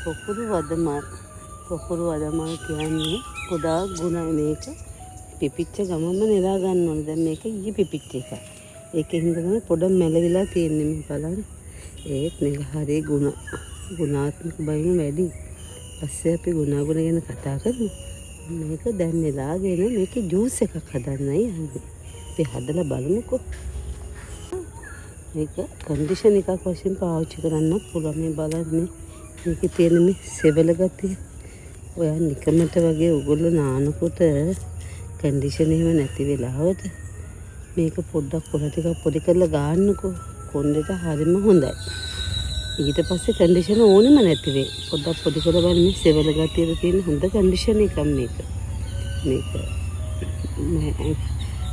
පොකුරු වදමල්. පොකුරු වදමල් කියන්නේ ගොඩාක් ගුණයි මේක. පිපිච්ච ගමම නෙලා ගන්න ඕනේ. දැන් මේක ඊයේ පිපිච්ච එක. ඒකෙන් තමයි පොඩක් මැලවිලා තියෙන්නේ මේ බලන්න. ඒත් මේක හරිය ගුණාත්මක බයිම වැඩි. පස්සේ අපි ගුණ ගැන කතා කරමු. මේක දැන් නෙලාගෙන මේකේ ජූස් එකක් හදන්නයි යන්නේ. අපි හදලා බලමුකෝ. මේක කන්ඩිෂන් එකක් වශයෙන් පාවිච්චි කරන්න පුළුවන්. මේ බලන්න මේකේ තියෙන මේ සෙවල ගතිය. ඔයා නිකමට වගේ උගුල නානකොට කන්ඩිෂන් එහෙම නැති වෙලාවට මේක පොඩ්ඩක් කොළ ටිකක් පොඩි කරලා ගන්නකෝ. කොණ්ඩේට හරිම හොඳයි. ඊට පස්සේ කන්ඩිෂන් ඕනෙම නැති වෙයි. පොඩ්ඩක් පොඩි කරලා බලන්න මේ සෙවල ගතියේ තියෙන හොඳ කන්ඩිෂන් එකක් මේක.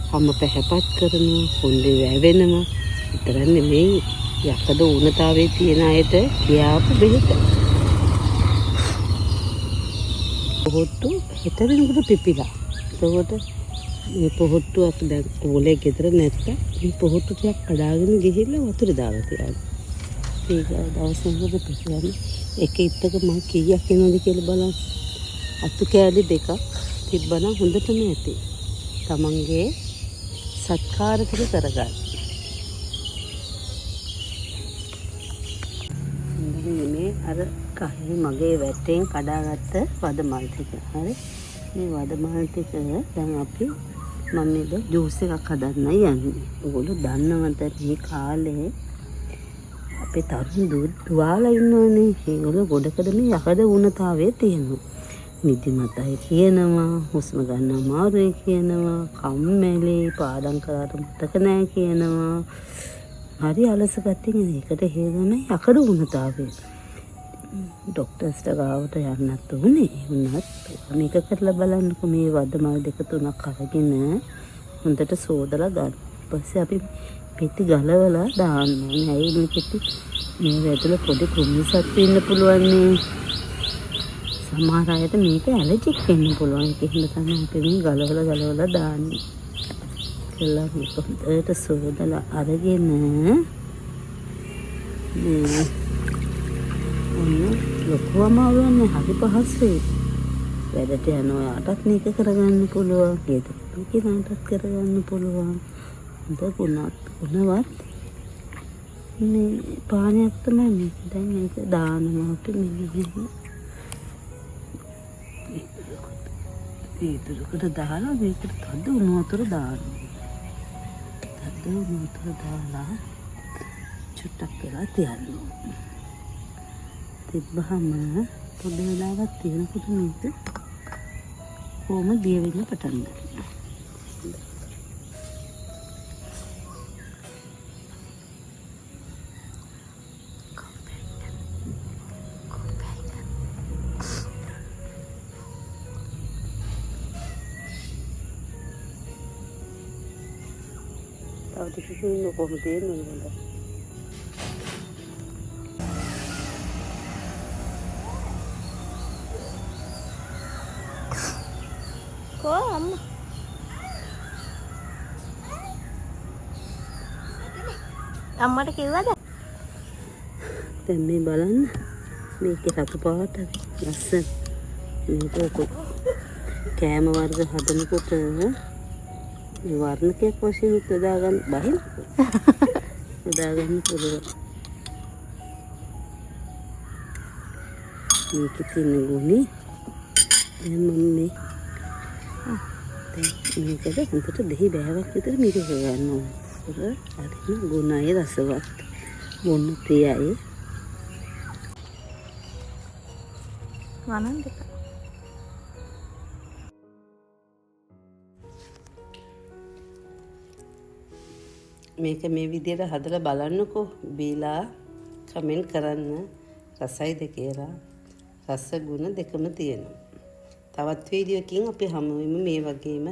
හැම පැහැපත් කරනවා, කොණ්ඩේ වැවෙනවා. විතරක් නෙමෙයි යකඩ ඌනතාවයේ තියෙන අයට කියාපු බෙහෙත. පොහොට්ටු හිතරින්කට පිපිලා. එතකොට මේ පොහොට්ටු අපි දැන් ඕලේ ගෙදර නැත්තම් මේ පොහොට්ටු ටිකක් කඩාගෙන ගිහිල්ලා වතුර දාලා තියන්න. ඒක දවසකට පිපියන්නේ. එක ඉත්තක මම කීයක් එනවද කියලා බලන්න. අතු කෑලි දෙකක් තිබ්බනම් හොඳටම ඇති. තමන්ගේ සත්කාර ටික කරගන්න. මේ අර කහේ මගේ වැටෙන් කඩාගත්ත වදමල් ටික. හරි. මේ වදමල් ටික දැන් අපි මම මේක ජූස් එකක් හදන්නයි යන්නේ. ඔයගොල්ලෝ දන්නවද මේ කාලේ අපේ තරුණ දුවාලා ඉන්නවනේ. ඒගොල්ලෝ ගොඩකද මේ යකඩ වුණතාවයේ තියෙනවා. නිදිමතයි කියනවා, හුස්ම ගන්න අමාරුයි කියනවා, කම්මැලි, පාඩම් කරාට මතක නැහැ කියනවා. හරි අලස ගතියිනේ. ඒකට හේතුව යකඩ වුණතාවය. ඩොක්ටර්ස්ට ගාවට යන්නත් උනේ. උනත් මේක කරලා බලන්නකො. මේ වදමල් දෙක තුනක් අරගෙන හොඳට සෝදලා ගන්න. ඊපස්සේ අපි පෙති ගලවලා දාන්න ඕනේ. ඇයි මේ පෙති මේ ඇතුළේ පොඩි කුමිසක් ඉන්න පුළුවන් නේ. සමහර අයට මේක ඇලර්ජික් වෙන්න පුළුවන්. ඒක හින්දා තමයි අපි මේ ගලවලා දාන්නේ. කියලා මේක හොඳට සෝදලා අරගෙන මේ ලොකුවම වුණේ හරි පහසුයි. වැඩට යන ඔයාටත් මේක කරගන්න පුළුවන්. ගෙදර කෙනාටත් කරගන්න පුළුවන්. හොඳ ගුණවත් මේ පානයක් තමයි මේක. දැන් මේක දානවා අපි මෙන්න මේකට දාලා මේකට තද උණු වතුර දානවා. තද උණු වතුර දාලා චුට්ටක් වෙලා තියන්න. තිබ්බහම පොඩි වෙලාවක් තියෙනකොට මේක කොහොම දිය වෙන්න පටන් ගන්නවා. තව ටිකක් ඉන්න කොහොමද එන්නේ? අම්මට කිව්වද? දැන් මේ බලන්න මේකේ රතු පාට ලස්සන. මේක කෑම වර්ග හදනකොට මේ වර්ණකයක් වශයෙන් යොදාගන්න පුළුවන්. මේකේ තියෙන ගුණේ දැන් මම මේකද හොඳට දෙහි බෑවක් විතර මිරික ගන්න ඕනේ. හරිම ගුණයි රසවත්. මොන ප්‍රියයි. වනන්ද මේක මේ විදිහට හදලා බලන්නකෝ. බීලා කමෙන්ට් කරන්න රසයිද කියලා. රස ගුණ දෙකම තියෙනවා. තවත් වීඩියෝකින් අපි හමු වෙමු මේ වගේම